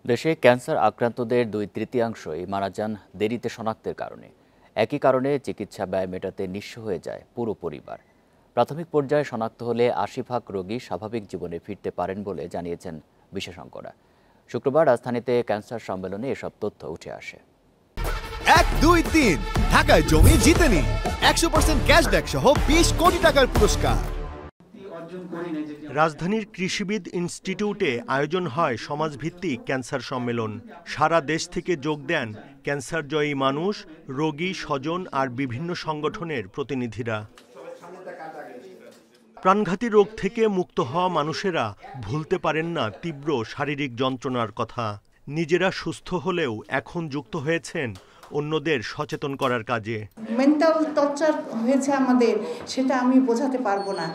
দেশে ক্যান্সার আক্রান্তদের 2/3 মারা যান দেরিতে শনাক্তের কারণে। একই কারণে চিকিৎসা ব্যয় মেটাতে নিঃস্ব হয়ে যায় পুরো পরিবার। প্রাথমিক পর্যায়ে শনাক্ত হলে ৮০% রোগী স্বাভাবিক জীবনে ফিরতে পারেন বলে জানিয়েছেন বিশেষজ্ঞরা। শুক্রবার রাজধানীতে ক্যান্সার সম্মেলনে এসব তথ্য উঠে আসে। 1, 2, 3 ঢাকায় জমি জিতে নিন 100% ক্যাশব্যাক সহ 20 কোটি টাকার পুরস্কার। রাজধানীর কৃষিবিদ ইনস্টিটিউটে আয়োজন হয় সমাজভিত্তিক ক্যান্সার সম্মেলন। সারা দেশ থেকে যোগ দেন ক্যান্সারজয়ী মানুষ, রোগী, স্বজন আর বিভিন্ন সংগঠনের প্রতিনিধিরা। প্রাণঘাতী রোগ থেকে মুক্ত হওয়া মানুষেরা ভুলতে পারেন না তীব্র শারীরিক যন্ত্রণার কথা। নিজেরা সুস্থ হলেও এখন যুক্ত হয়েছেন অন্যদের সচেতন করার কাজে। মেন্টাল টর্চার হয়েছে আমাদের, সেটা আমি বোঝাতে পারবো না।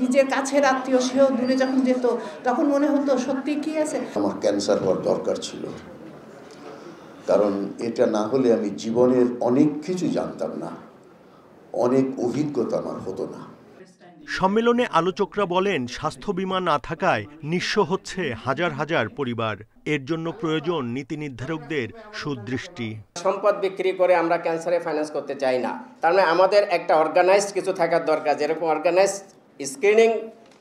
নিজের কাছের আত্মীয় সেও দূরে যখন যেত তখন মনে হতো সত্যি কি আছে। আমার ক্যান্সার হওয়ার দরকার ছিল, কারণ এটা না হলে আমি জীবনের অনেক কিছু জানতাম না, অনেক অভিজ্ঞতা আমার হতো না। সম্মেলনে আলোচকরা বলেন, স্বাস্থ্য বীমা না থাকায় নিঃস্ব হচ্ছে হাজার হাজার পরিবার। এর জন্য প্রয়োজন নীতি নির্ধারকদের সুদৃষ্টি। সম্পদ বিক্রি করে আমরা ক্যান্সারে ফাইন্যান্স করতে চাই না। তার মানে আমাদের একটা অর্গানাইজড কিছু থাকার দরকার, যেরকম অর্গানাইজড স্ক্রিনিং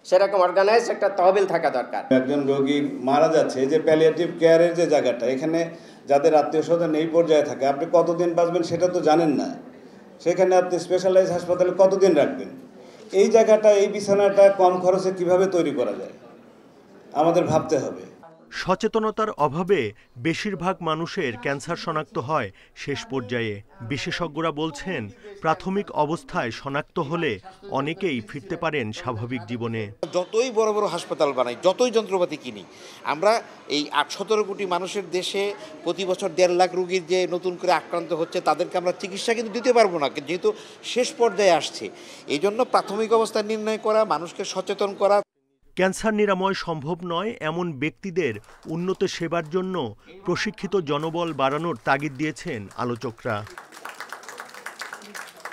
সেরকম অর্গানাইজড একটা তহবিল থাকা দরকার। একজন রোগী মারা যাচ্ছে, যে প্যালিয়েটিভ কেয়ারের যে জায়গাটা, এখানে যাদের আত্মীয় স্বজন এই পর্যায়ে থাকে, আপনি কতদিন বাঁচবেন সেটা তো জানেন না। সেখানে আপনি স্পেশালাইজড হাসপাতালে কতদিন রাখবেন? এই জায়গাটা, এই বিছানাটা কম খরচে কিভাবে তৈরি করা যায় আমাদের ভাবতে হবে। সচেতনতার অভাবে বেশিরভাগ মানুষের ক্যান্সার শনাক্ত হয় শেষ পর্যায়ে। বিশেষজ্ঞরা বলছেন, প্রাথমিক অবস্থায় শনাক্ত হলে অনেকেই ফিরতে পারেন স্বাভাবিক জীবনে। যতই বড় বড় হাসপাতাল বানাই, যতই যন্ত্রপাতি কিনি, আমরা এই ১৭ কোটি মানুষের দেশে প্রতি বছর ১.৫ লাখ রোগীর যে নতুন করে আক্রান্ত হচ্ছে, তাদেরকে আমরা চিকিৎসা কিন্তু দিতে পারবো না, যেহেতু শেষ পর্যায়ে আসছে। এই জন্য প্রাথমিক অবস্থা নির্ণয় করা, মানুষকে সচেতন করা। ক্যান্সার নিরাময় সম্ভব নয় এমন ব্যক্তিদের উন্নত সেবার জন্য প্রশিক্ষিত জনবল বাড়ানোর তাগিদ দিয়েছেন আলোচকরা।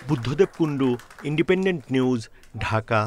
Buddhadeb Kundu, Independent News, Dhaka.